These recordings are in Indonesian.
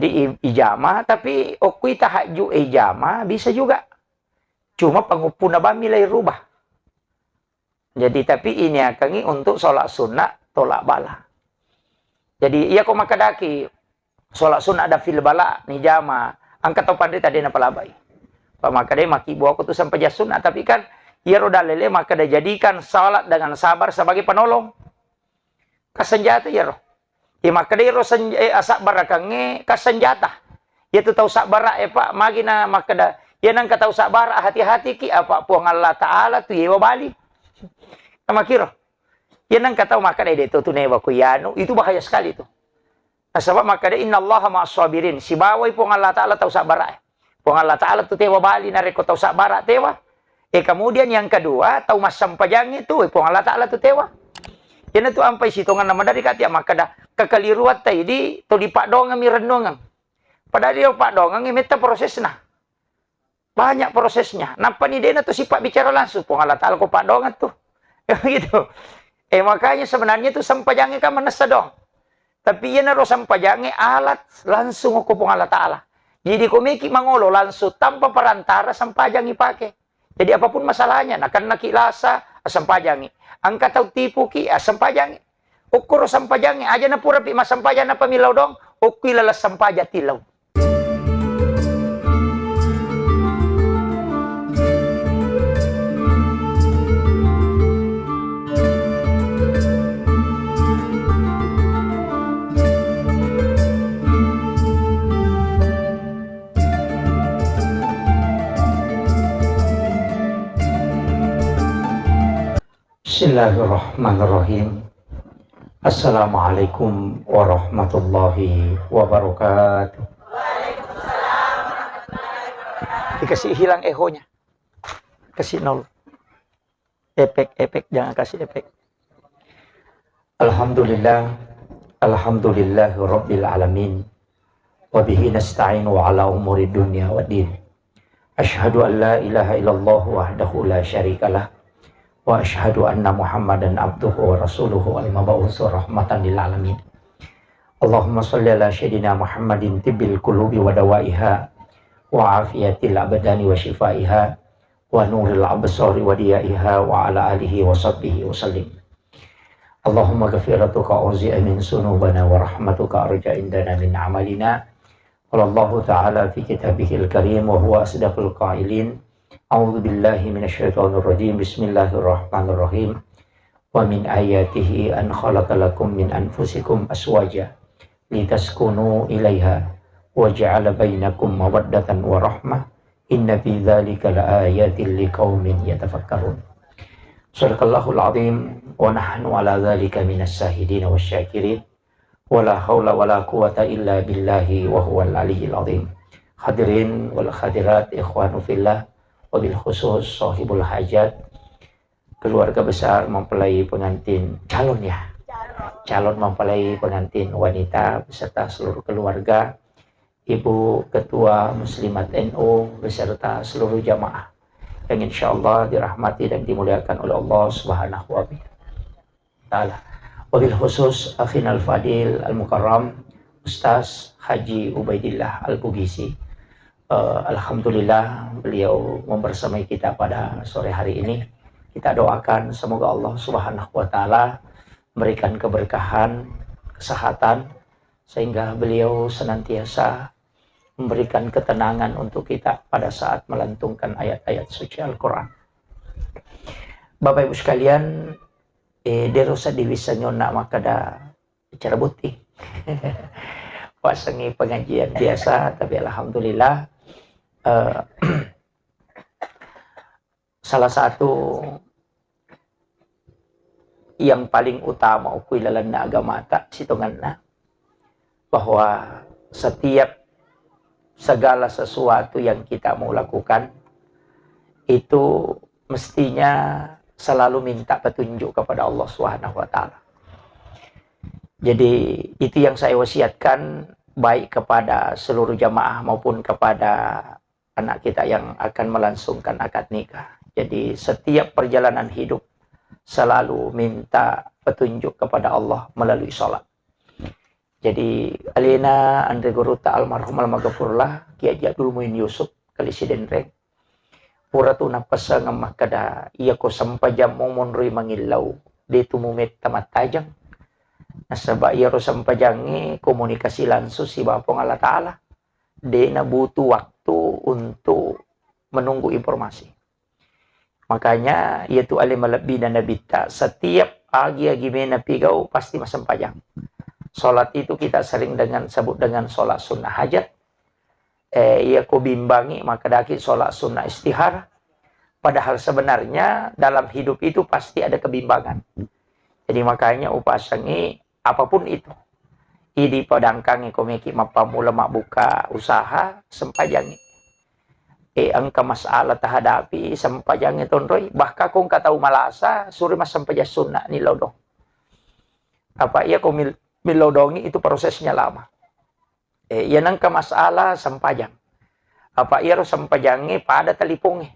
di ijama, tapi okui tahajud ijama bisa juga. Cuma pengupuna bami lai rubah. Jadi tapi ini akangi untuk sholat sunat tolak bala. Jadi iya kok makadaki sholat sunat ada fil bala ni jama. Angkat tau pandai tadi na palabai. Maka dia maki buah aku tu sampai sunat, tapi kan ia roda lele maka dia jadikan salat dengan sabar sebagai penolong. Kasenjata ya roh. Ya maka dia roh sabar kange kasenjata. Ya tu tahu sabar pak magina maka dah ya nang tahu sabar hati-hati ki apa puang Allah Taala tu yewa bali. Sama kiro. Ya nang tahu maka dia tu newa kuyano itu bahaya sekali tu. Nah, sebab maka dia innallaha ma'as sabirin. Si bawai puang Allah Taala tahu sabar. Puang Allah Ta'ala tu tewa bali nareko tahu sabara tewa. Kemudian yang kedua, tahu masam pajang itu, puang Allah Ta'ala tu tewa. Yan tu ampai sitongan nama dari katia maka dah kekeliruat tadi tu di pak dongang mi renungan. Padahal dia pak dongang meta prosesnya. Banyak prosesnya. Napa ni dia tu sifat bicara langsung puang Allah Ta'ala ko pak dongang tu. Gitu. Makanya sebenarnya tu sampajangnya kan menesa dong. Tapi yan naro sampajangnya alat langsung ko puang Allah Ta'ala. Jadi komiki mangolo langsung tanpa perantara sampajangi pakai. Jadi apapun masalahnya, nakan nakilasa sampajangi. Angka tahu tipu ki sampajangi. Ukur sampajangi aja na pura pi masampajan na pamilaw dong. Ukilala sampaja tilaw. Bismillahirrahmanirrahim. Assalamualaikum warahmatullahi wabarakatuh. Waalaikumsalam warahmatullahi wabarakatuh. Dikasih hilang ehonya. Kasih nol. Efek, jangan kasih efek. Alhamdulillah. Alhamdulillahi rabbil alamin. Wabihi nasta'inu ala umuri dunya wa din. Ashhadu an la ilaha illallah wahdahu la syarikalah. Wa asyhadu anna Muhammadan abduhu wa rasuluhu al-mab'uts rahmatan lil alamin. Allahumma shalli ala sayyidina Muhammadin tibbil qulubi wa dawaiha wa afiyatil abdani wa shifaiha wa nuril absari wa diyaiha wa ala alihi wa sahbihi wa sallim. Allahumma ghafiratuka auzi'a min sunubana wa rahmatuka arja indana min amalina. Wallahu ta'ala fi kitabihil karim wa huwa asdaqul qailin. A'udzu billahi minasyaitonir rajim. Bismillahirrahmanirrahim. Wa min ayatihi an khalaqalakum min anfusikum aswaja litaskunu ilaiha wa ja'ala bainakum mawaddatan wa rahmah. Inna fi dzalika laayatin liqaumin yatafakkarun. Shadaqallahul azim wa nahnu ala dzalika minas shahidin wasyakirin. Wala haula wala quwata illa billahi wa huwal aliyyil azim. Hadirin wal hadirat ikhwanu fillah. Wabil khusus sahibul hajat, keluarga besar mempelai pengantin calon mempelai pengantin wanita beserta seluruh keluarga, ibu ketua muslimat NU beserta seluruh jamaah yang insyaallah dirahmati dan dimuliakan oleh Allah Subhanahu wa taala. Wabil khusus akhinal fadil al-mukarram Ustaz Haji Ubaidillah Al-Bugisi. Alhamdulillah beliau membersamai kita pada sore hari ini. Kita doakan semoga Allah Subhanahu wa taala memberikan keberkahan, kesehatan sehingga beliau senantiasa memberikan ketenangan untuk kita pada saat melantunkan ayat-ayat suci Al-Qur'an. Bapak Ibu sekalian, derosa divisa nyona makada bicara buti. Wasangi pengajian biasa, tapi alhamdulillah salah satu yang paling utama ukui lalana agama tak situnganna bahwa setiap segala sesuatu yang kita mau lakukan itu mestinya selalu minta petunjuk kepada Allah Subhanahu wa taala. Jadi itu yang saya wasiatkan baik kepada seluruh jamaah maupun kepada anak kita yang akan melangsungkan akad nikah. Jadi setiap perjalanan hidup selalu minta petunjuk kepada Allah melalui sholat. Jadi alina andre guruta almarhum almagafurlah Ki Haji Abdul Muin Yusuf kali sidenreng pura tu napasa ngamakada iya ko sampajam monroi mangilau de tumumet tamattajang nasaba iya ro sampajangi komunikasi langsung si Bapong Allah Ta'ala de na butuh waktu untuk menunggu informasi. Makanya yaitu alim lebih dan nabita setiap agi mena pigau pasti masampajang. Salat itu kita sering sebut dengan salat sunnah hajat. Ia ko bimbangi maka daki salat sunnah istihara. Padahal sebenarnya dalam hidup itu pasti ada kebimbangan. Jadi makanya upasangi apapun itu. Idi padangkangi komeki mapamula buka usaha sempajangi. Angka masalah tahadapi sempajangi tonroi. Bahkan kung katau malasa suri mas sempaja sunnah ni lodong. Apa ia ko milodongi itu prosesnya lama. Ia nangka masalah sempajang. Apa ia harus sempajangi pada telipungnya.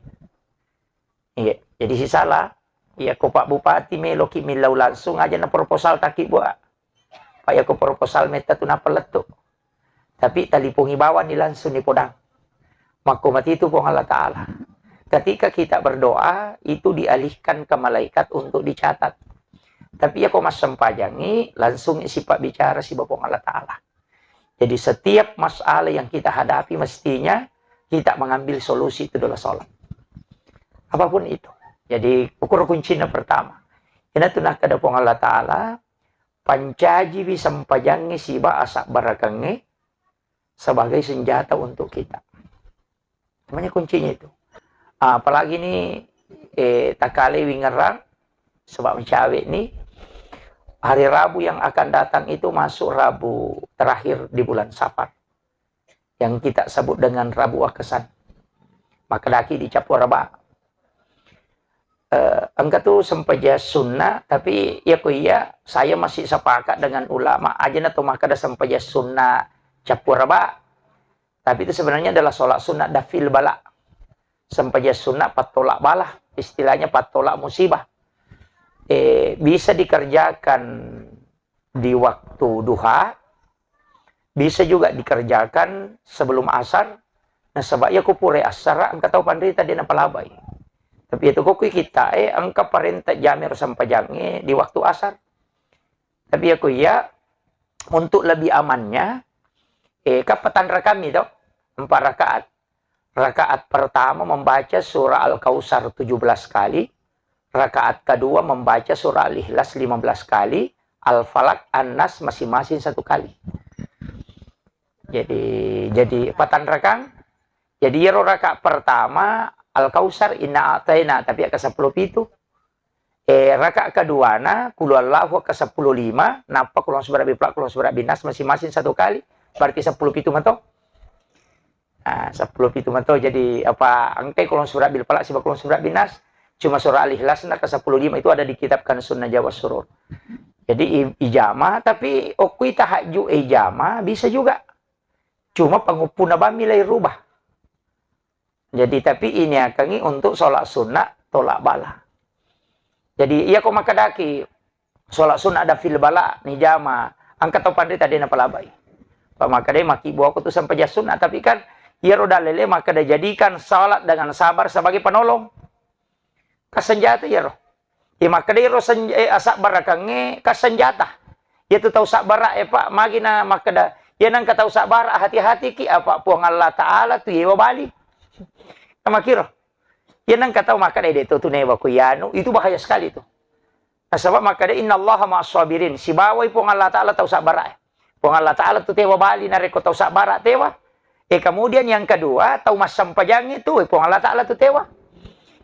Iya, jadi si salah. Ia ko Pak Bupati meloki milau langsung aja na proposal taki buat. Pak ia ko proposal meta tu na peletuk. Tapi talipungi bawah ni langsung ni podang. Maka mati itu pun Allah Ta'ala. Ketika kita berdoa, itu dialihkan ke malaikat untuk dicatat. Tapi ya kok mas sempajangi, langsung isi pak bicara si Bapong Allah Ta'ala. Jadi setiap masalah yang kita hadapi mestinya kita mengambil solusi itu adalah sholat. Apapun itu. Jadi ukur kuncinya pertama. Ini tunah kada pong Allah Ta'ala. Pancaji bisa sempajangi si ba asak barakangi sebagai senjata untuk kita. Namanya kuncinya itu. Apalagi nih takale wingerang sebab mencawek nih hari Rabu yang akan datang itu masuk Rabu terakhir di bulan Safar yang kita sebut dengan Rabu Akesan. Maka daki di Capuraba. Angka tuh sempaja sunnah tapi ya saya masih sepakat dengan ulama aja atau maka ada sempaja sunnah Capuraba. Tapi itu sebenarnya adalah sholat sunnah dafil bala. Sempaja sunnah patolak balah. Istilahnya patolak musibah. Bisa dikerjakan di waktu duha. Bisa juga dikerjakan sebelum asar. Nah sebabnya kupure asar. Angka tahu pandai tadi napalabay. Tapi itu kukui kita. Angka parenta jamir sampajangnya di waktu asar. Tapi aku untuk lebih amannya. Kapatan kami dok. 4 rakaat. Rakaat pertama membaca surah Al-Kausar 17 kali. Rakaat kedua membaca surah Al-Ikhlas 15 kali. Al-Falak, An-Nas masing-masing 1 kali. Jadi 4 rakang. Jadi rakaat pertama Al-Kausar inna a'taina tapi ke 10 pitu. Rakaat kedua na kul Allahu ke 10 5. Napa kulon seberabi plak kulon seberabi nas masing-masing 1 kali. Berarti 10 pitu mato. 10 pitu mato jadi apa angkai kulon surat bil palak sibak kulon surat binas cuma surah Al-Ikhlas nak ke 10 5 itu ada dikitabkan sunnah Jawa surur. Jadi ijama tapi okui tahajud ijama bisa juga. Cuma pengupuna bami lai rubah. Jadi tapi ini akangi untuk sholat sunnah tolak bala. Jadi iya kok makadaki sholat sunnah ada fil bala ni jama angkat tau pandai tadi napalabay. Pak makadai maki buah aku tu sampai sunnah tapi kan ia roda lele maka dah jadikan salat dengan sabar sebagai penolong. Kasenjata ya roh. Maka dia roh asak barakange kasenjata. Ia tu tahu sabar pak magina maka dah ia nang tahu sabar hati-hati ki apa puang Allah Taala tu ia bali. Kamakiro. Ia nang tahu maka dah itu tu newa kuyanu itu bahaya sekali tu. Nah, sebab maka dah innallaha ma'as-sabirin. Si bawai puang Allah Taala tahu sabar. Puang Allah Taala tu tewa bali nareko tahu sabar tewa. Kemudian yang kedua, tahu mas sampajang itu, puang Allah Ta'ala tu tewa.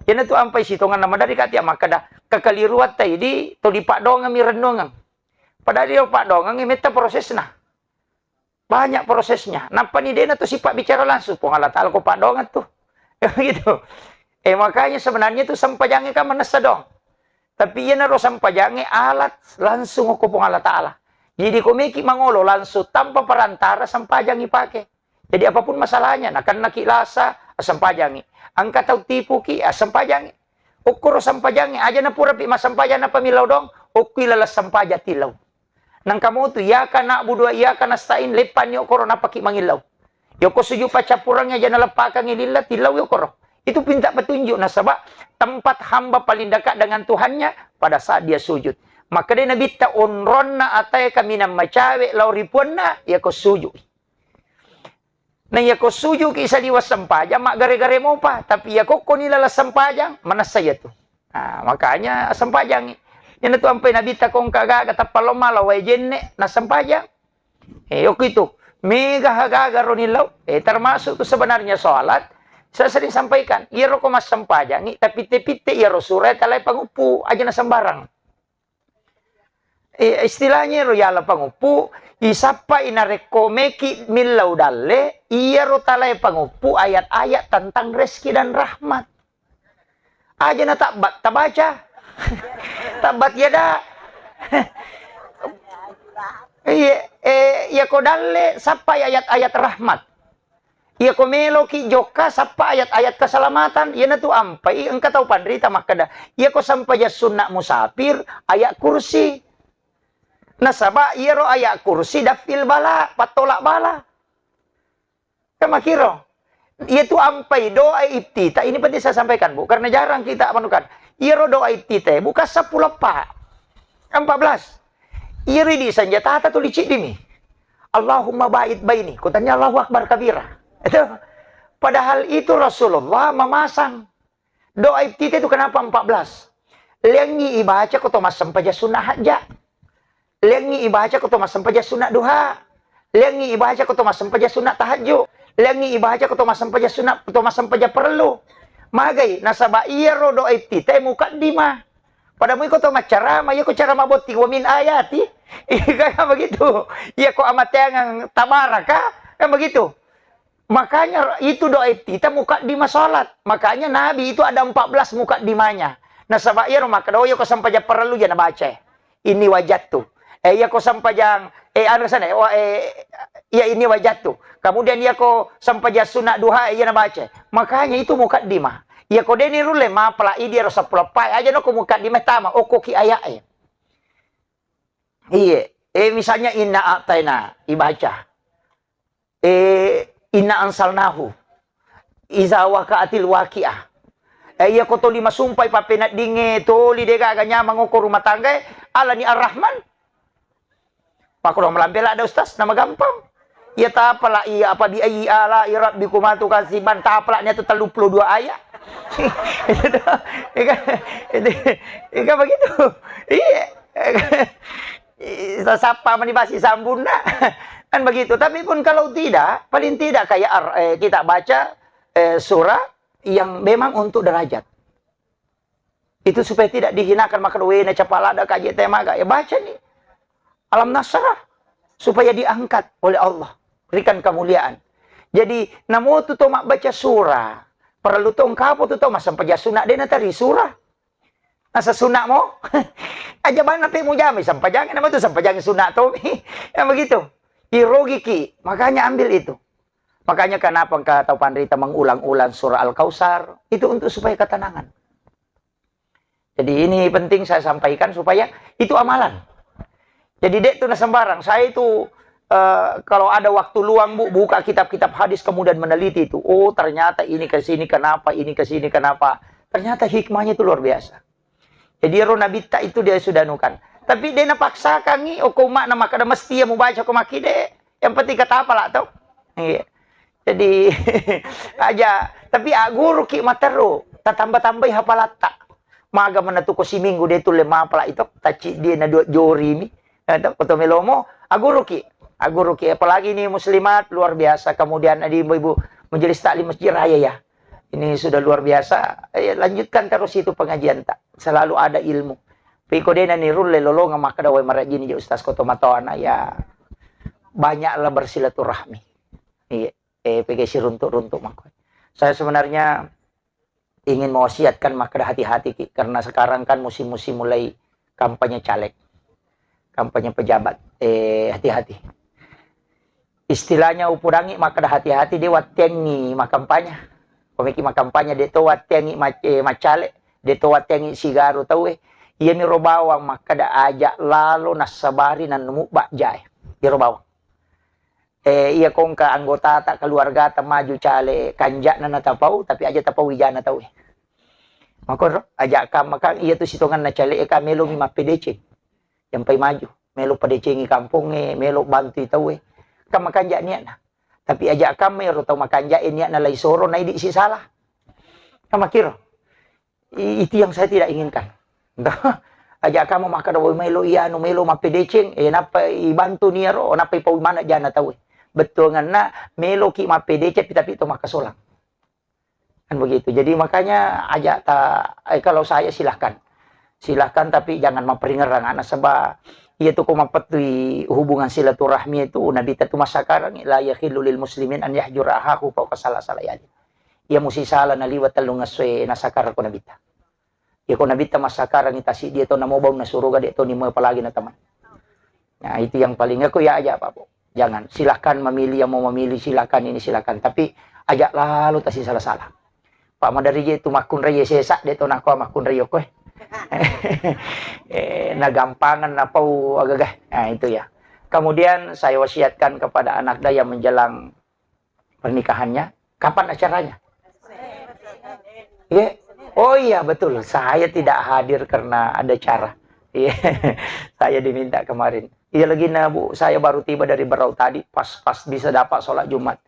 Yan tu ampai sitongan nama dari katia, maka dah kekeliruat tadi, tu di pak dongang mi renungan. Padahal dia pak dongang meta prosesnya. Banyak prosesnya. Nampak ni dia tu si pak bicara langsung, puang Allah Ta'ala ko pak dongang tu. Gitu. Makanya sebenarnya tu sampajangnya kan menesa dong. Tapi ia naruh sampajangnya alat langsung ko puang Allah Ta'ala. Jadi komiki mangolo langsung tanpa perantara sampajang pakai. Jadi apapun masalahnya, nak nakilasa, sampajangi. Angka tahu tipu ki, sampajangi. Ukur sampajangi, aja na pura pi mas sampajan na pamilaw dong, ukui lalas sampaja tilaw. Nang kamu tu ya kana budua ya kana stain lepan yo koro napaki mangilaw. Yo ko sujud pacapurangnya jana lepaka ngilillah tilaw yo koro. Itu pinta petunjuk nasabah tempat hamba paling dekat dengan Tuhannya pada saat dia sujud. Maka dia nabi ta unronna atay kami na macawe lauripunna ya ko sujud. Nang ya ko sujud ki isa liwas sampajang mak gare-gare mo pa tapi ya ko nilala sampajang manas saya tu. Nah, makanya sampajang yan tu ampay nabi ta kong kagaga tapaloma laway jenne na sampajang. Oke itu mega hagaga ronilaw. Termasuk tu sebenarnya salat. Saya sering sampaikan, iro ko mas sampajangi, tapi pite-pite iro surat talay pangupu aja na sembarang. Istilahnya iro yala pangupu, isapa inarekomeki milau dalle, iro talay pangupu ayat-ayat tentang rezeki dan rahmat. Aja na tabaca. Tabat ya dah. Iya ko dalle sapa ayat-ayat rahmat. Iya komelo ki joka sapa ayat-ayat keselamatan. Iya na tu ampai engkau tahu pandrita makada. Iya ko sampai sunnah musafir ayat kursi. Nasaba iya ro ayat kursi dafil bala patolak bala. Kamakiro. Iya tu ampai doa iftitah ini penting saya sampaikan Bu karena jarang kita manukan. Iya ro doa iftitah buka 10 pak 14. Iya di sanjata tu licik dimi. Allahumma ba'id baini. Kutanya Allahu akbar kabira. Itu. Padahal itu Rasulullah memasang doa iftitah itu kenapa 14? Lengi ibaca ko tomas sampaja sunnah hajja. Lengi ibaca ko tomas sampaja sunnah duha. Lengi ibaca ko tomas sampaja sunnah tahajud. Lengi ibaca ko tomas sampaja sunnah tomas sampaja perlu. Magay nasaba iro doa iftitah mukaddimah. Pada mo ko tomas carama, ya ko carama botti wa min ayati. Kaya begitu. Ya ko amateang tabaraka. Kan begitu. Makanya itu doa iftitah mukaddimah salat. Makanya Nabi itu ada 14 mukaddimahnya. Nah sabair maka doa ko sampaja perlu ya nabaca. Ini wajat tu. Ya ko sampajang ano sana ya ini wajat tu. Kemudian ya ko sampaja sunat duha ya nabaca. Makanya itu mukaddimah. Ya ko deni rule ma pala idi ro sapulapai aja no ko mukaddimah tama o ko ki ayat. Iya. Misalnya inna ataina ibaca. Inna ansalnahu iza wakaatil waqiah. Iya ko to lima sumpay papenat dinge toli de gaganya mangoko rumah tangga ala ni Ar-Rahman. Pakro melambela ada ustaz nama gampang. Ya ta pala iya apa bi ayi ala rabbikum tukasiban ta pala nya tu 32 ayat. Ika begitu. Iya. Sapa manibasi sambunda. Kan begitu. Tapi pun kalau tidak, paling tidak kayak kita baca surah yang memang untuk derajat. Itu supaya tidak dihinakan makan wena capalada kaji temaga. Ya baca nih. Alam Nasrah. Supaya diangkat oleh Allah. Berikan kemuliaan. Jadi, namu tu mak baca surah. Perlu tong kapo tu mas sampai sunat dia tari surah. Asa sunat mo? Aja banget mu jami sampai jangan nama tu sampai jangan sunat tu. Ya begitu. Irogi ki, makanya ambil itu. Makanya kenapa kata Pandrita mengulang-ulang surah Al-Kautsar itu untuk supaya ketenangan. Jadi ini penting saya sampaikan supaya itu amalan. Jadi dek tu sembarang. Saya itu kalau ada waktu luang Bu buka kitab-kitab hadis kemudian meneliti itu. Oh ternyata ini ke sini kenapa, ini ke sini kenapa. Ternyata hikmahnya itu luar biasa. Jadi Ronabita itu dia sudah nukan. Tapi dia napaksakan ni, o kuma na makada mesti ya baca ko makide. Yang penting kata apa lah tau. Iya. Jadi aja, tapi guru ki matero, tatambah-tambah hafalata. Maga manatu ko si minggu dia tu lema pala itu, taci dia na jori mi. Atau melomo, guru ki. Apalagi ini muslimat luar biasa. Kemudian ada ibu-ibu majelis taklim masjid raya ya. Ini sudah luar biasa. Lanjutkan terus itu pengajian tak. Selalu ada ilmu. Piko dena ni rule lolonga maka dawai marajini je ustaz koto matoana ya banyaklah bersilaturahmi. Iya, PG runtuk-runtuk makoy. Saya sebenarnya ingin mewasiatkan maka hati-hati karena sekarang kan musim-musim mulai kampanye caleg, kampanye pejabat. Hati-hati. Istilahnya upurangi maka hati-hati dia watengi makampanya. Komiki makampanya dia to watengi macale, dia to watengi sigaru tahu Ia miro bawang maka da ajak lalu nasabari nan nemu bakjai. Miro bawang. Ia kong ka anggota tak keluarga tak maju cale kanjak na natapau tapi aja tapau wijana tau. Maka ajak kam maka ia tu sitongan na cale ka melo mi mapedece. Yang pai maju. Melo pedecengi kampung melo bantu tau Kam makanjak niat na. Tapi ajak kam mero tau makanjak niat na lai soro na idi si salah. Kam makiro. Itu yang saya tidak inginkan. Ajak kamu maka daw melo iano melo mapedeceng napa ibantu niya ro napa ipau mana jana tahu. Betul na melo ki mapedece tapi itu maka solang. Kan begitu. Jadi makanya ajak kalau saya silahkan. Silahkan tapi jangan memperingerang anak sebab ia tu ko mapatui hubungan silaturahmi itu nabi tu masa karang la yakhillu lil muslimin an yahjura ahahu fawqa salasala yali. Ia musi sala na liwat talungaswe nasakar ko nabita. Ya ko nabita masakarang itasi dia to namobaw na suruga dia to ni mo palagi na taman. Nah, itu yang paling aku ya aja Pak Po. Jangan silahkan memilih yang mau memilih silakan ini silakan tapi ajak lalu tasi salah-salah. Pak madari itu makun raya sesak dia to nako makun raya ko. Nagampangan na pau agagah. Nah, itu ya. Kemudian saya wasiatkan kepada anak daya menjelang pernikahannya, kapan acaranya? Ya. Oh iya betul, saya tidak hadir karena ada cara. Saya diminta kemarin. Iya lagi Bu, saya baru tiba dari Berau tadi, pas bisa dapat sholat Jumat.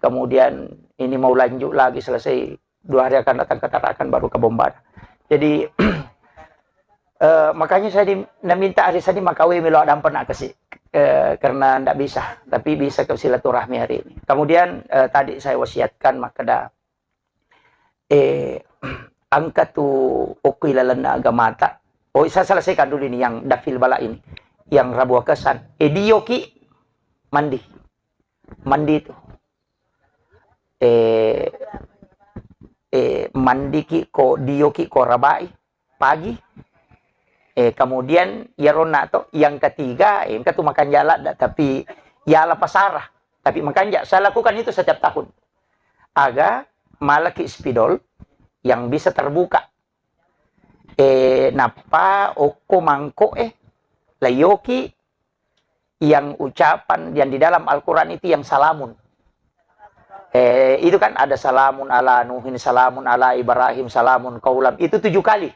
Kemudian ini mau lanjut lagi selesai 2 hari akan datang ke Tarakan baru ke Bombana. Jadi makanya saya minta hari tadi makawe milo adam pernah kasih karena tidak bisa, tapi bisa ke silaturahmi hari ini. Kemudian tadi saya wasiatkan makada angkat tu okilalan na agamata. Oh, saya selesaikan dulu ini yang dafil bala ini. Yang Rabu Kesan. Dioki mandi. Mandi itu. Mandi ki ko dioki ko rabai pagi. Kemudian yarona to yang ketiga, yang tu makan jala tapi yala pasarah. Tapi makan jala saya lakukan itu setiap tahun. Aga malaki spidol yang bisa terbuka. Napa oko mangko layoki yang ucapan yang di dalam Al-Quran itu yang salamun. Itu kan ada salamun ala Nuhin, salamun ala Ibrahim, salamun kaulam. Itu 7 kali.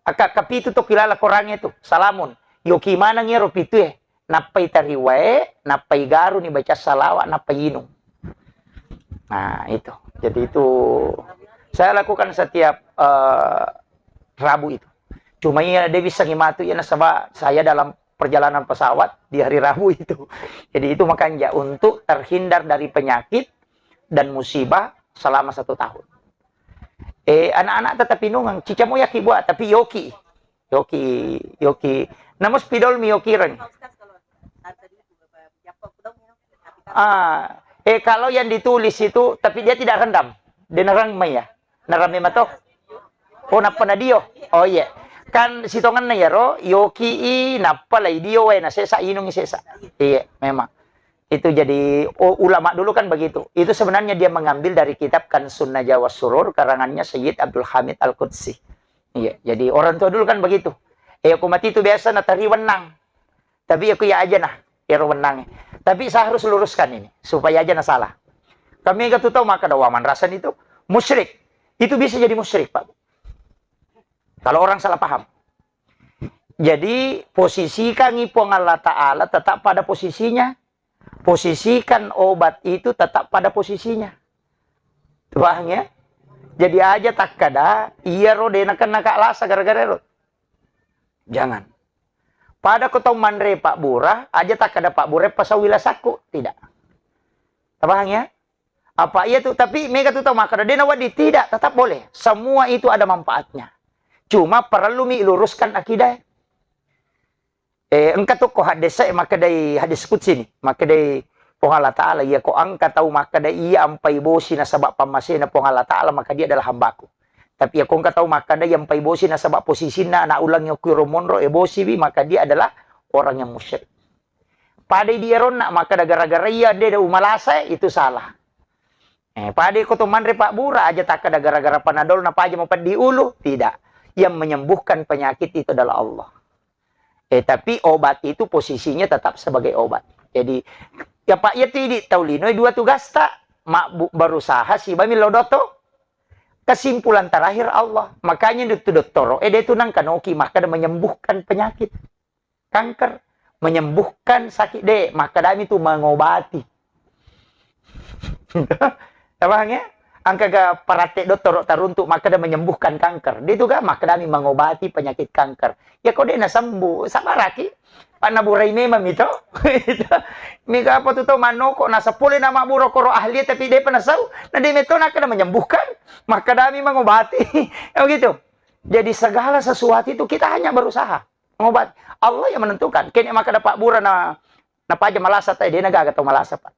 Kapitu to kilala korangnya itu. Salamun. Yoki mana ngero pitu napai tariwae, napai garu ni baca salawat, napai inung. Nah, itu. Jadi itu saya lakukan setiap Rabu itu. Cuma ya dia bisa ngimatu ya nasabah saya dalam perjalanan pesawat di hari Rabu itu. Jadi itu makanya untuk terhindar dari penyakit dan musibah selama 1 tahun. Anak-anak tetap inungan. Cica mo yaki buat tapi yoki. Namun spidol mi yoki ren. Kalau yang ditulis itu tapi dia tidak rendam. Dia nerang may ya. Narami matok. Oh napa na dio? Oh iya. Kan sitongan na yaro, yoki napa lay dio na sesa inung sesa. Iya, memang. Itu jadi ulama dulu kan begitu. Itu sebenarnya dia mengambil dari kitab kan Sunnah Jawa Surur karangannya Sayyid Abdul Hamid Al-Qudsi. Iya, jadi orang tua dulu kan begitu. Aku mati itu biasa natari wenang. Tapi aku ya aja nah, ero wenang. Tapi saya harus luruskan ini supaya aja na salah. Kami enggak tahu maka dawaman rasan itu musyrik. Itu bisa jadi musyrik, Pak. Kalau orang salah paham. Jadi, posisikan ipong Allah Ta'ala tetap pada posisinya. Posisikan obat itu tetap pada posisinya. Paham ya? Jadi aja tak kada, iya ro denakan nakak lasa gara-gara ro. Jangan. Pada kau tahu mandre Pak Burah, aja tak kada Pak Burah pasawila saku. Tidak. Paham ya? Apa iya tuh, tapi mereka tuh tahu maka dia nawadi tidak, tetap boleh. Semua itu ada manfaatnya. Cuma perlu luruskan akidah. Engkau tuh ko hadis maka dari hadis qudsi nih, maka dari Allah Ta'ala ya ko angka tahu maka dari ia ampai bosi na sabab pamasih na Allah Ta'ala maka dia adalah hambaku. Tapi ya ko engkau tahu maka dari ampai bosi na sabab posisi na anak ulang yang kuromonro bosi bi maka dia adalah orang yang musyrik. Pada dia rona maka gara-gara ia dia umalasa itu salah. Pada ko tuh mandre Pak Bura aja tak ada gara-gara panadol napa aja mau diulu tidak. Yang menyembuhkan penyakit itu adalah Allah. Tapi obat itu posisinya tetap sebagai obat. Jadi, ya Pak, ya tidak tahu lino dua tugas tak. Mak berusaha si bami lodoto. Kesimpulan terakhir Allah. Makanya itu dokter. Dia itu nang kanoki, maka dia menyembuhkan penyakit. Kanker. Menyembuhkan sakit deh. Maka dia itu mengobati. Abang ya? Angka ga parate dokter taruntuk maka dia menyembuhkan kanker. Dia juga maka dia mengobati penyakit kanker. Ya kok dia na sembuh. Sabaraki. Panaburay memang itu. Mika apa tuh mano kok nasa pulih nama buro koro ahli tapi dia penasau. Nah dia itu nak kena menyembuhkan. Maka dia mengobati. Ya begitu. Jadi segala sesuatu itu kita hanya berusaha. Mengobati. Allah yang menentukan. Kini maka dapat bura na paja malasa tadi dia naga atau malasa pak.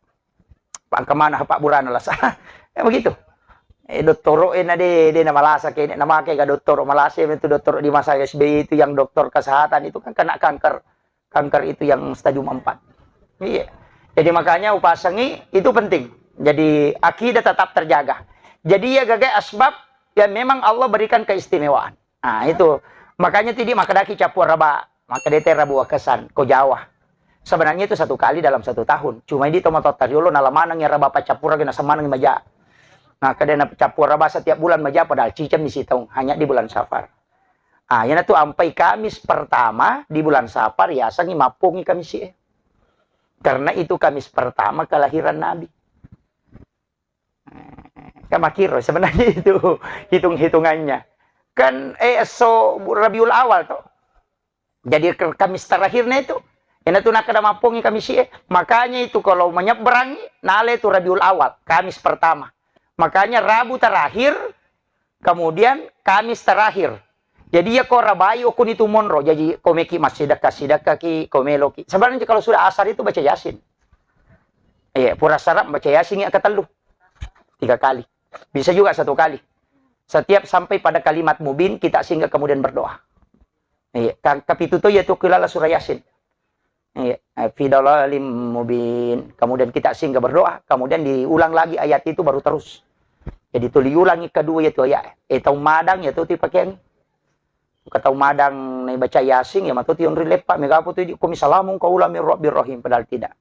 Pak kemana Pak Bura na lasa. Ya begitu. Doktoro na de na malasa kini nama kayak doktoro malasa itu doktoro di masa SBY itu yang dokter kesehatan itu kan kena kanker. Kanker itu yang stadium 4. Iya. Jadi makanya upasangi itu penting. Jadi akidah tetap terjaga. Jadi ya gagai asbab ya memang Allah berikan keistimewaan. Nah itu. Makanya tadi maka daki capur raba. Maka dete rabu kesan ko Jawa. Sebenarnya itu 1 kali dalam 1 tahun. Cuma ini tomato tariolo nalamanang ya raba pacapura gena semanang maja. Nah kadena capur raba setiap bulan maja padahal cicam di situ hanya di bulan Safar. Ah, yan itu ampai Kamis pertama di bulan Safar ya sangi mapungi Kamis ya. Karena itu Kamis pertama kelahiran Nabi. Kamakiro sebenarnya itu hitung-hitungannya. Kan so Rabiul Awal toh. Jadi Kamis terakhirnya itu yan itu nak ada mapungi Kamis ya. Makanya itu kalau menyeberangi nale itu Rabiul Awal, Kamis pertama. Makanya Rabu terakhir kemudian Kamis terakhir. Jadi ya kau rabai okun itu monro. Jadi kau meki masih sidaka ki kau meloki. Sebenarnya kalau sudah asar itu baca Yasin. Iya, pura sarap baca Yasin ya ketelu 3 kali. Bisa juga 1 kali. Setiap sampai pada kalimat mubin kita sehingga kemudian berdoa. Iya, kapituto yaitu kilala surah Yasin. Iya, fidalalim mubin. Kemudian kita sehingga berdoa, kemudian diulang lagi ayat itu baru terus. Jadi itu diulangi kedua yaitu ayat. Tahu madang yaitu dipakai kata madang nih baca Yasin ya matu tion rilepa megapo tu komisalamun qaula mir rabbir rahim padahal tidak.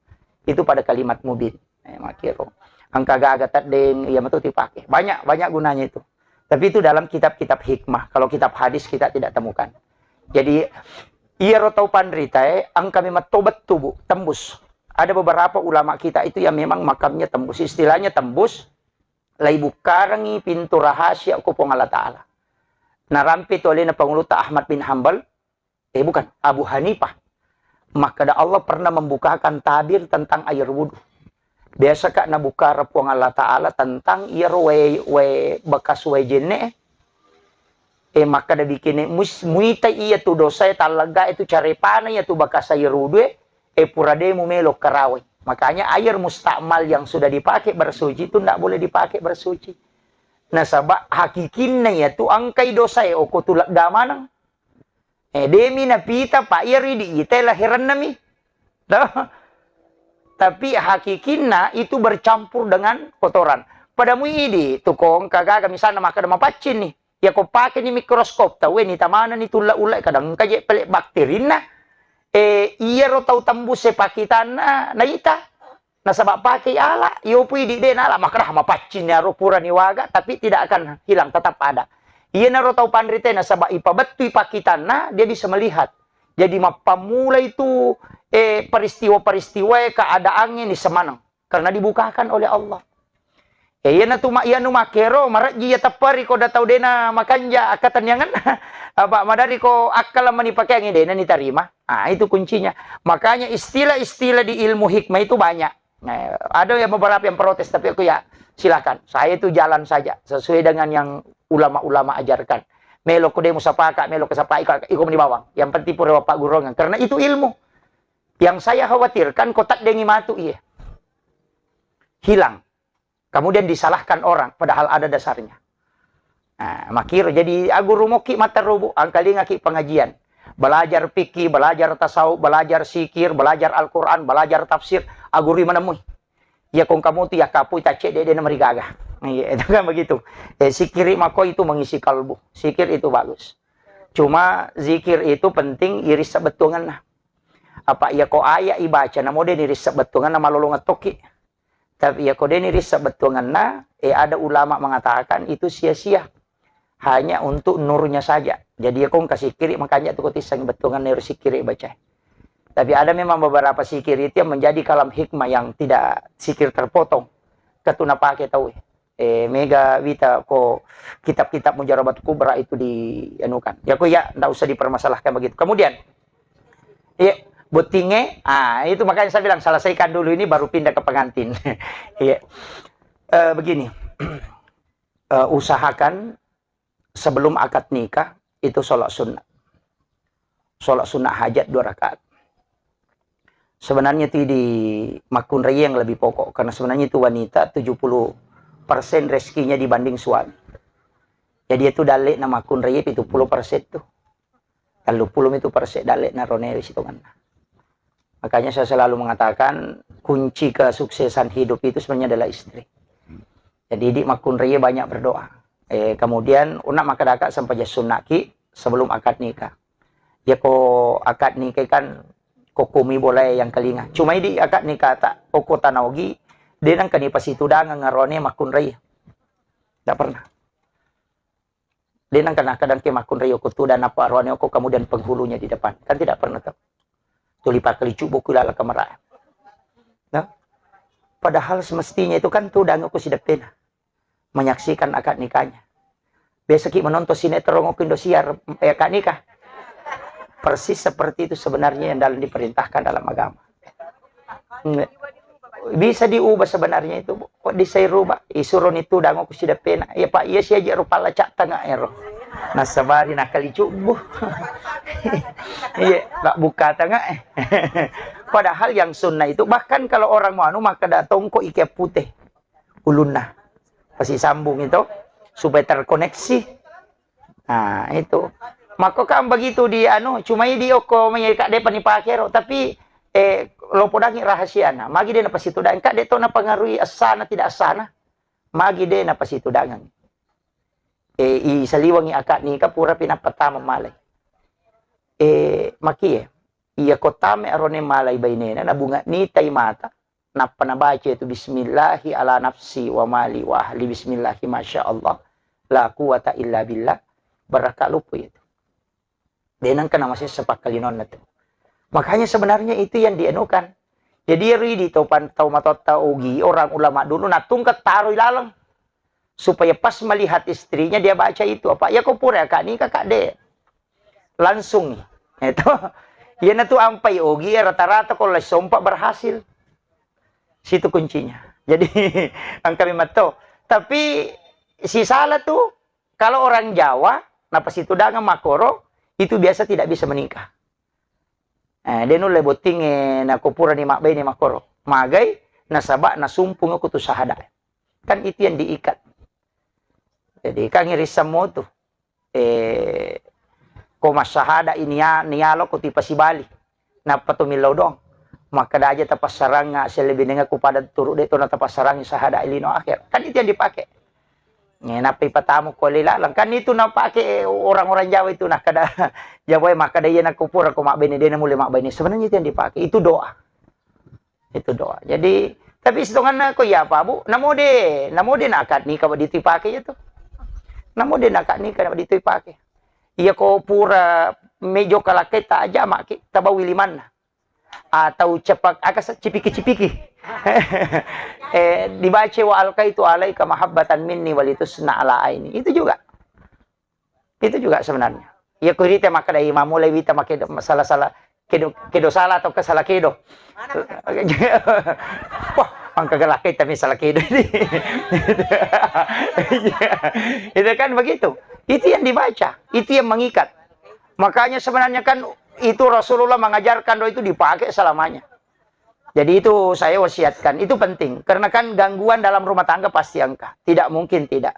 Itu pada kalimat mubin. Makiro. Angka gagatat deng ya matu dipakai. Banyak gunanya itu. Tapi itu dalam kitab-kitab hikmah. Kalau kitab hadis kita tidak temukan. Jadi iya rotau pandrita angka memang tobat tubuh tembus. Ada beberapa ulama kita itu yang memang makamnya tembus. Istilahnya tembus lai bukarangi pintu rahasia kupong Allah Ta'ala. Narampi oleh Panguluta Ahmad bin Hanbal, bukan, Abu Hanifah. Maka Allah pernah membukakan tabir tentang air wudhu. Biasa kak nabuka rapuang Allah Ta'ala tentang air bekas jene. Maka da bikin muita iya tu dosa talaga itu cari panah ya tu bekas air wudhu. Purade mu melok karawai. Makanya air mustakmal yang sudah dipakai bersuci itu tidak boleh dipakai bersuci. Nah sabak hakikinnya ya tu angkai dosa ya oko tulak gamanang. Demi na pita pak iri di ite lahiran nami. Tapi hakikinnya itu bercampur dengan kotoran. Padamu ini tukong kagak misalnya maka ada mapacin nih. Ya kau pakai ni mikroskop tahu ni tamana ni tulak-ulak kadang kaje pelek bakteri nah. Iya ro tau tembus sepakitan na ita. Nasabak pakai ala, iyo pui di dena ala makrah mapacin ya ro pura ni waga tapi tidak akan hilang tetap ada. Iya na ro tau pandrite nasabak ipabetui pakitan na dia bisa melihat. Jadi mapamula itu peristiwa-peristiwa keadaannya ni semanang karena dibukakan oleh Allah. Iya na tuma iya nu makero marak dia tapari ko datau dena makanja akatan yangan. Apa madari ko akal mani pakai yang dena ni tarima. Ah itu kuncinya. Makanya istilah-istilah di ilmu hikmah itu banyak. Nah, ada yang beberapa yang protes tapi aku ya silakan. Saya itu jalan saja sesuai dengan yang ulama-ulama ajarkan. Melo ko demo sapaka, melo ko sapai iko di bawang. Yang penting pura Pak Gurongan karena itu ilmu. Yang saya khawatirkan kotak dengi matu iya. Hilang. Kemudian disalahkan orang padahal ada dasarnya. Nah, makir jadi aguru moki mata rubu angkali ngaki pengajian. Belajar fikih, belajar tasawuf, belajar sikir, belajar Al-Quran, belajar tafsir, aguri menemui. Ya kong kamu tu ya kapu tak cek dia nama rigaga. Iya, itu kan begitu. Sikir mako itu mengisi kalbu. Sikir itu bagus. Cuma zikir itu penting iris sebetungan nah. Apa ya ko aya ibaca namo den iris sebetungan nama lolongat toki. Tapi ya ko den iris sebetungan nah, ada ulama mengatakan itu sia-sia. Hanya untuk nurnya saja. Jadi ya kong kasih kiri makanya tuh kotisang betungan iris kiri baca. Tapi ada memang beberapa sikir itu yang menjadi kalam hikmah yang tidak sikir terpotong. Ketuna pakai tahu. Mega Vita ko kitab-kitab Mujarabat Kubra itu dianukan. Ya ko ya enggak usah dipermasalahkan begitu. Kemudian iya butinge, itu makanya saya bilang selesaikan dulu ini baru pindah ke pengantin. Iya. Begini. Usahakan sebelum akad nikah itu sholat sunnah. Sholat sunnah hajat 2 rakaat. Sebenarnya itu di makun raya yang lebih pokok. Karena sebenarnya itu wanita 70% rezekinya dibanding suami. Jadi itu dalek na makun raya itu 70% tuh. Kalau 10 itu persen dalek na ronel itu kan. Makanya saya selalu mengatakan kunci kesuksesan hidup itu sebenarnya adalah istri. Jadi di makun raya banyak berdoa. Kemudian unak makadaka sampai sunaki sebelum akad nikah. Ya ko akad nikah kan kokumi boleh yang kelinga. Cuma ini akad nikah tak koko tanaugi dia nang kanipas itu dangang ngarone makun raya. Tak pernah. Dia nang kadang ke makun raya kutu dan apa arone ko kemudian penghulunya di depan. Kan tidak pernah tahu. Tulipa kelicu buku lala kamera. Nah, padahal semestinya itu kan tuh dang aku sidak pena menyaksikan akad nikahnya. Biasa kita menonton sinetron ngoko Indosiar akad nikah. Persis seperti itu sebenarnya yang dalam diperintahkan dalam agama. Bisa diubah sebenarnya itu. Kok bisa dirubah? Isuron itu dango ku sida pena. Ya Pak, iya sih aja rupa lacak tengah ero. Nasabari nakali cubuh. Iya, tak buka tengah. Padahal yang sunnah itu bahkan kalau orang mau anu maka datang kok ike putih. Ulunna. Pasti sambung itu supaya terkoneksi. Nah, itu. Maka kan begitu di anu cuma di oko menyeka depan dipakero tapi lo podangi rahasia na magi de na pasitu dan kak de to na pengaruhi asana tidak asana magi de na pasitu dangan i saliwangi akad ni kapura pinapatama malay maki iya kotame arone malay bainena na bunga ni tay mata na panabaca itu bismillahi ala nafsi wa mali wa ahli bismillahi masyaallah la quwata illa billah barakat lupu itu. Denang kena masih sepak kalinon na to. Makanya sebenarnya itu yang dienukan. Jadi ri di topan tau matota ugi orang ulama dulu natungkat taruh lalang supaya pas melihat istrinya dia baca itu apa ya kau pura kak ni kakak de langsung itu ya na tu ampai ugi rata-rata kalau sompak berhasil situ kuncinya. Jadi ang kami mato tapi si salah tuh kalau orang Jawa napa situ dagang makoro itu biasa tidak bisa menikah. Dia nule boting na kupura ni makbay ni makoro. Magay, nasaba, nasumpung ako to sahada. Kan itu yang diikat. Jadi kan ngirisam mo to. Kung masahada niyalo ko ti pasibali. Napatumilaw dong. Maka daja tapasarang nga siya lebih nga kupada turo dito na tapasarang yung sahada ilino akhir. Kan itu yang dipakai. Napay patamu ko lilalang. Kan itu napake orang-orang Jawa itu nak kada Jawa maka dia nak kupur ko makbene dia mulai makbene. Sebenarnya itu yang dipakai. Itu doa. Itu doa. Jadi tapi setongan ko ya apa Bu? Namo de akad nikah dito ipake itu. Namo de akad nikah dito ipake. Iya ko pura medyo kalakay ta aja maki tabawili man. Atau cepak akas cipiki-cipiki. Dibaca wa alqaitu alaika mahabbatan minni walitusna ala aini. Itu juga sebenarnya. Ya kurite maka dai mamulai wita make masalah-salah kedo salah atau kesalah kedo. Wah, pangkagalakay tapi salah kedo ini. Itu kan begitu. Itu yang dibaca, itu yang mengikat. Makanya sebenarnya kan itu Rasulullah mengajarkan doa itu dipakai selamanya. Jadi itu saya wasiatkan, itu penting. Karena kan gangguan dalam rumah tangga pasti angka. Tidak mungkin tidak.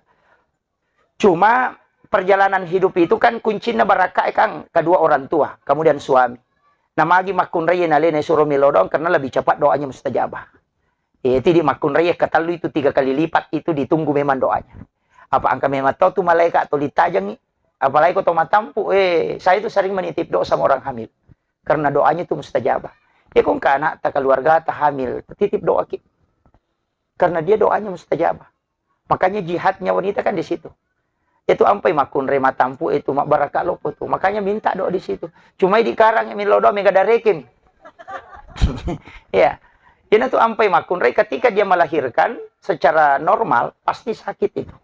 Cuma perjalanan hidup itu kan kuncinya baraka kang kedua orang tua, kemudian suami. Nah magi makun raya nalene suruh milodong karena lebih cepat doanya mustajabah. Itu di makun raya katalu itu 3 kali lipat itu ditunggu memang doanya. Apa angka memang tahu tu malaikat atau ditajang Apalagi kau matampu, saya itu sering menitip doa sama orang hamil. Karena doanya itu mustajabah. Kung ka anak, ta keluarga, ta hamil, titip doa ki. Karena dia doanya mustajabah. Makanya jihadnya wanita kan di situ. Itu ampai makun rema tampu itu mak baraka lopo tuh. Makanya minta doa di situ. Cuma di karang yang milo doa mega darekim. Ya. Ini tuh ampai makun re ketika dia melahirkan secara normal pasti sakit itu.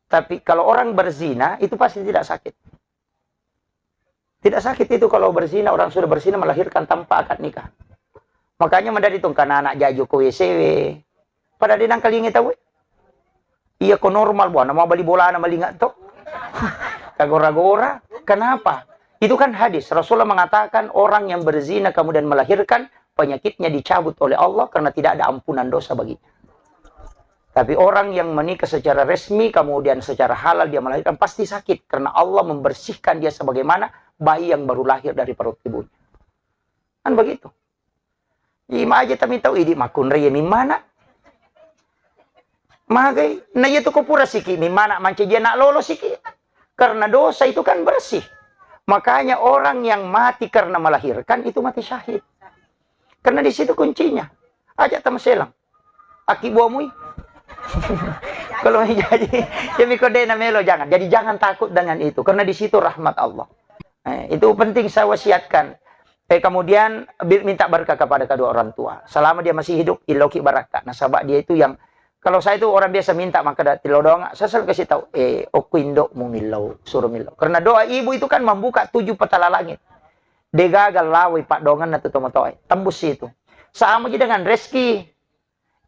Tapi kalau orang berzina, itu pasti tidak sakit. Tidak sakit itu kalau berzina, orang sudah berzina melahirkan tanpa akad nikah. Makanya mendari itu karena anak jaju ke WCW. Pada dinang kali ini tahu. Iya kok normal, buah nama bali bola nama lingat toh. Kagora-gora. Kenapa? Itu kan hadis. Rasulullah mengatakan orang yang berzina kemudian melahirkan, penyakitnya dicabut oleh Allah karena tidak ada ampunan dosa baginya. Tapi orang yang menikah secara resmi, kemudian secara halal dia melahirkan, pasti sakit. Karena Allah membersihkan dia sebagaimana bayi yang baru lahir dari perut ibunya. Kan begitu. Ima aja kami tahu, ini makun raya mimana. Magai, na itu kupura siki, mimana manca dia nak lolos siki. Karena dosa itu kan bersih. Makanya orang yang mati karena melahirkan, itu mati syahid. Karena di situ kuncinya. Ajak sama selang. Aki buamui. Kalau jadi ya mikode namelo jangan. Jadi jangan takut dengan itu karena di situ rahmat Allah. Itu penting saya wasiatkan. Kemudian minta berkah kepada kedua orang tua. Selama dia masih hidup iloki barakah. Nasabah dia itu yang kalau saya itu orang biasa minta maka tilo doang. Saya selalu kasih tahu okuindo mumilau suruh milau. Karena doa ibu itu kan membuka 7 petala langit. Degagal lawi pak dongan na tutomotoy. Tembus itu. Sama aja dengan reski.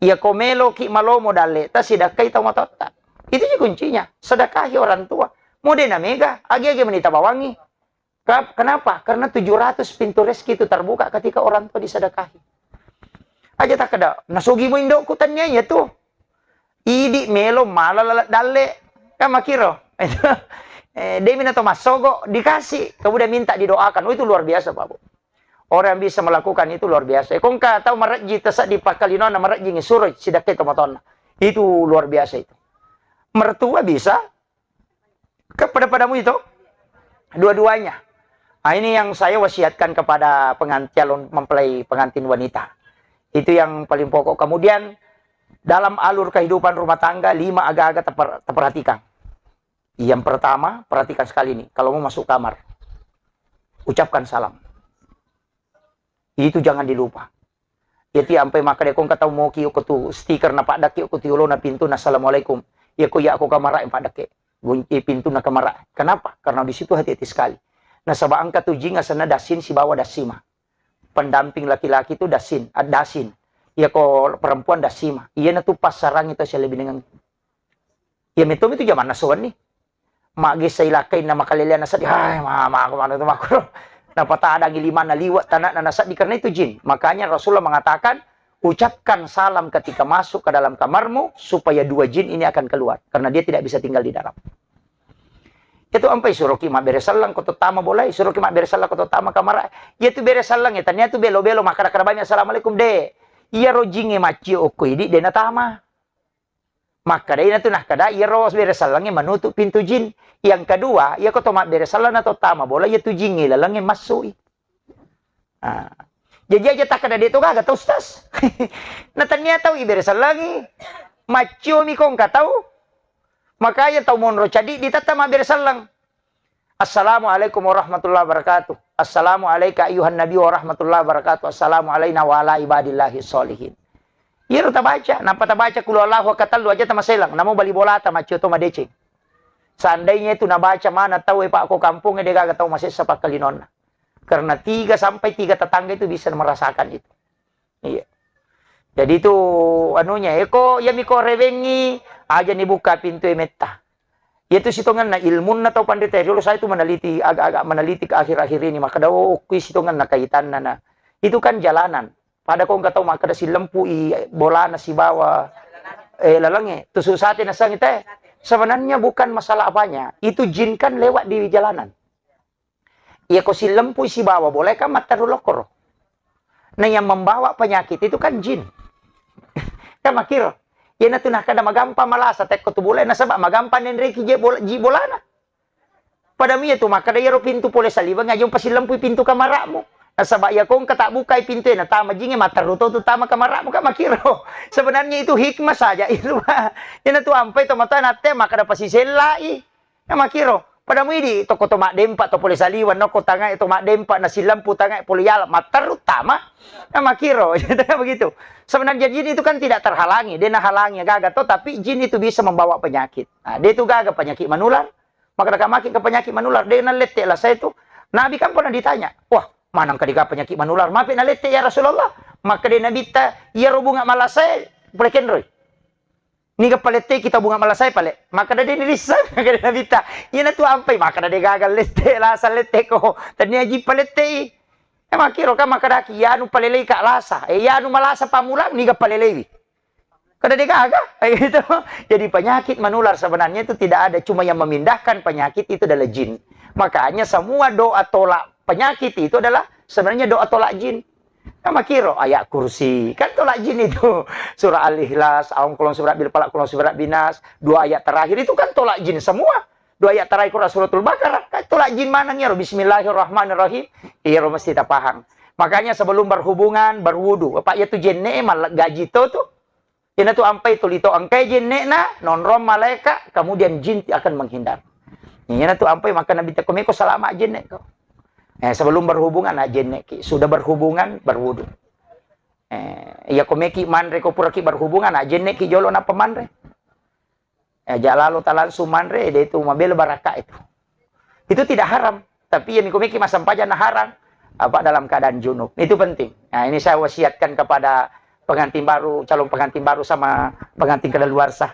Ia komelo ki malomo dalle ta sidakai tamatota. Itu sih kuncinya. Sedekahi orang tua. Modena mega, agi-agi menita bawangi. Kenapa? Karena 700 pintu rezeki itu terbuka ketika orang tua disedekahi. Aja tak ada. Nasugi mo indo kutannya ya tuh. Idi melo malala dalle. Kan makiro. Demi nato masogo dikasih, kemudian minta didoakan. Oh, itu luar biasa, Pak Bu. Orang yang bisa melakukan itu luar biasa. Kung ka tahu maraji tasak di pakalino na maraji ngisuroy sidakai tomatona. Itu luar biasa itu. Mertua bisa kepada padamu itu dua-duanya. Nah, ini yang saya wasiatkan kepada calon mempelai pengantin wanita. Itu yang paling pokok. Kemudian dalam alur kehidupan rumah tangga 5 agak-agak terperhatikan. Yang pertama, perhatikan sekali nih. Kalau mau masuk kamar, ucapkan salam. Itu jangan dilupa. Yati ampai maka dekong kataw mo kiyo ko tu stiker na padak kiyo ko tiulo na pintu na assalamualaikum. Ya ko ya ako kamara yung padak gunti pintu na kamara. Kenapa? Karena di situ hati-hati sekali. Nah sabang katujinga sana dasin si bawa dasima. Pendamping laki-laki itu dasin, dasin. Ya ko perempuan dasima. Iya na tu pas sarang itu siya lebih dengan. Ya metom itu zaman nasuan nih. Magis sa ilakay na makalilian na sa ay mama ako ano tumakro. Napata ada giliman na liwat tanah na nasa di karena itu jin. Makanya Rasulullah mengatakan, ucapkan salam ketika masuk ke dalam kamarmu supaya 2 jin ini akan keluar karena dia tidak bisa tinggal di dalam. Itu ampai suruh kima beresalang ko tama boleh, suruh kima beresalang ko tama kamar. Ya tu beresalang ya tanya tu belo-belo maka banyak assalamualaikum de. Iya rojinge maci oko idi de na tama. Maka dahil na ito nakada, iya rawas beresalangnya menutup pintu jin. Yang kedua, iya ko tomat beresalang na to tama bola, iya tu jin ngilalangnya masuk. Jadi aja tak kada dito ka, gata ustas. Natanya tahu iberesalangi. Macio mi kong katau. Makanya tahu monro cadi, ditatama beresalang. Assalamualaikum warahmatullahi wabarakatuh. Assalamualaikum ayuhan nabi warahmatullahi wabarakatuh. Assalamualaikum wa ala ibadillahi sholihin. Iya ruta baca, nampak tak baca kulu Allah wa katalu aja tama selang, namu bali bola tama cio to madecing. Seandainya itu nabaca mana tahu pak aku kampungnya dia gak tahu masih sepak kalinon. Karena 3 sampai 3 tetangga itu bisa merasakan itu. Iya. Jadi itu anunya, eko ya miko revengi aja nih buka pintu emeta. Itu situngan na ilmun na tau pandai dulu saya itu meneliti agak-agak meneliti ke akhir-akhir ini maka daw situngan na kaitan na itu kan jalanan. Pada kong kataw maka si lempu bola na si bawa lalange tususati na sang ite. Sebenarnya bukan masalah apanya, itu jin kan lewat di jalanan. Iya ko si lempu si bawa boleh kan matarulokor. Nah yang membawa penyakit itu kan jin. Kan makiro. Ya na tunah kada magampa malasa tek ko tu boleh na sabak magampa nen reki ji bolana. pada mi itu maka daya pintu pole saliba ngajong pasilampui pintu kamarakmu. Nasabak ya kong ketak bukai pintu na tama jinge mata ruto tu tama kamarakmu ka makiro. Sebenarnya itu hikmah saja itu. Yan tu ampai to mata nate maka dapat siselai. Ya makiro. Pada mu di toko to mak dempa to pole saliwan no ko tanga itu mak dempa na silampu tanga pole yala mata utama. Ya makiro. Jadi begitu. Sebenarnya jin itu kan tidak terhalangi, dia halangi gagal to tapi jin itu bisa membawa penyakit. Nah, dia itu gagal penyakit menular. Maka mereka makin ke penyakit menular. Dia nalete lah saya itu. Nabi kan pernah ditanya. Wah, mana kadika penyakit menular? Maafin nalete ya Rasulullah. Maka dia Nabi ta, ya bunga malas saya. Boleh kenroy. Ni ke palete kita bunga malas saya pale. Maka dia nilisa. Maka dia Nabi ta. Ya na tu ampai. Maka dia gagal lete lah. Asal lete ko. Tadi aji palete. Ya makiro ka maka daki. Ya nu palelei ka lasa. Ya nu malasa pamulang. Ni ke palelei. Kada dia gagal. Gitu. Jadi penyakit menular sebenarnya itu tidak ada. Cuma yang memindahkan penyakit itu adalah jin. Makanya semua doa tolak penyakit itu adalah sebenarnya doa tolak jin. Nama kiro ayat kursi. Kan tolak jin itu. Surah Al-Ikhlas. Aum kulon surat bil palak kulon surat binas. 2 ayat terakhir itu kan tolak jin semua. 2 ayat terakhir suratul Baqarah. Kan tolak jin mana nih? Bismillahirrahmanirrahim. Iya mesti tak paham. Makanya sebelum berhubungan berwudu. Apa itu jenne gaji itu tuh. Ina tu ampai tulito angkai jin na nonrom malaika kemudian jin akan menghindar. Ina tu ampai maka Nabi takomeko salama jin ko. Sebelum berhubungan jin sudah berhubungan berwudu. Iya komeki manre ko puraki berhubungan jin ki jolo na pemanre. Jalalo talan sumanre dia itu mabel baraka itu. Itu tidak haram, tapi ya komeki masam paja na haram apa dalam keadaan junub. Itu penting. Nah, ini saya wasiatkan kepada pengantin baru, calon pengantin baru sama pengantin kadaluarsa.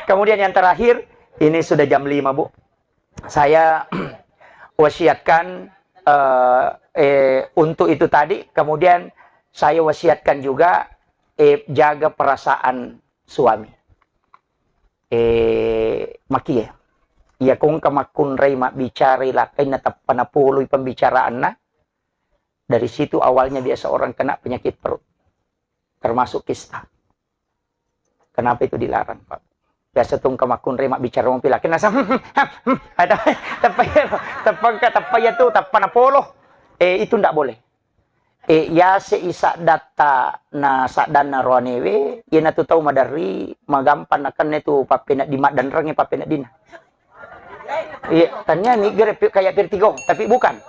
Kemudian yang terakhir, ini sudah jam 5, Bu. Saya wasiatkan untuk itu tadi, kemudian saya wasiatkan juga jaga perasaan suami. Makia. Ya kung kamakun ray bicara lakay na panapuluy pembicaraan na. Dari situ awalnya dia seorang kena penyakit perut. Termasuk kista. Kenapa itu dilarang, Pak? Biasa tung kamakun remak bicara mong pilakin nasa ada tapaya tu tapan apolo. Itu ndak boleh. Ya seisa data na sadana roanewe, ina tu tahu madari magampan akan itu papena di mak dan rangi papena dina. Tanya ni kayak vertigo, tapi bukan.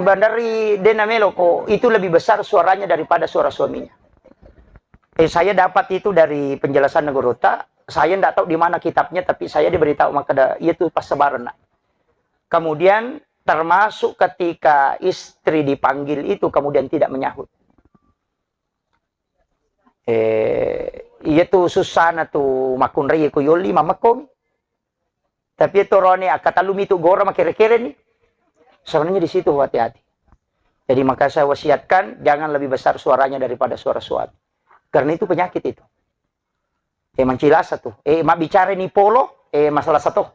Bandari denamelo ko itu lebih besar suaranya daripada suara suaminya. Saya dapat itu dari penjelasan Negorota. Saya tidak tahu di mana kitabnya, tapi saya diberitahu maka itu pas sebaran. Kemudian termasuk ketika istri dipanggil itu kemudian tidak menyahut. Itu susana tu makunrei ko yoli mamakom. Tapi itu rone akatalumi tu gora makere-kere nih. Sebenarnya di situ hati-hati. Jadi maka saya wasiatkan jangan lebih besar suaranya daripada suara suami. Karena itu penyakit itu. Mancilas satu. Mak bicara ni polo. Masalah satu.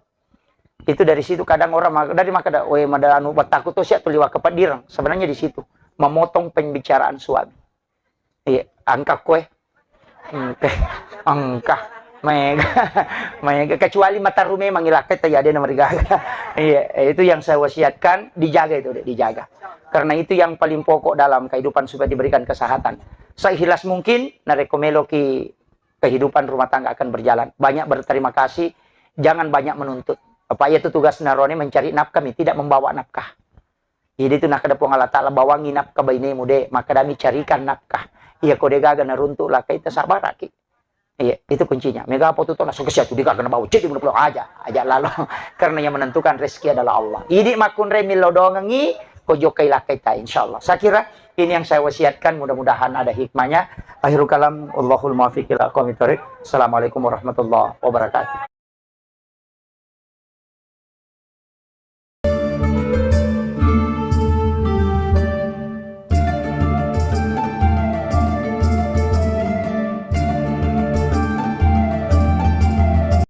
Itu dari situ kadang orang dari maka madanu takut tuh siap tuliwa kepadirang. Sebenarnya di situ memotong pembicaraan suami. Angka kue. Angka. Mega. Kecuali mata rume mangilakai tayade na marigaga. Itu yang saya wasiatkan dijaga itu dijaga. Karena itu yang paling pokok dalam kehidupan supaya diberikan kesehatan. Seikhlas mungkin narekomelo ki kehidupan rumah tangga akan berjalan. Banyak berterima kasih, jangan banyak menuntut. Apa itu tugas narone mencari nafkah, tidak membawa nafkah. Jadi itu nak kada pong Allah Ta'ala bawangi nafkah baine mude, maka kami carikan nafkah. Iya kode gaga naruntuk lah kita sabar aki. Iya, itu kuncinya. Mega apa tuh langsung kesiatu dia kena bawa jadi belum aja lalu karena yang menentukan rezeki adalah Allah. Idi makun remil lodongi kojo kailakai ta insyaallah. Saya kira ini yang saya wasiatkan, mudah-mudahan ada hikmahnya. Akhirul kalam, Allahul muwaffiq ila aqwamit thoriq. Assalamualaikum warahmatullahi wabarakatuh.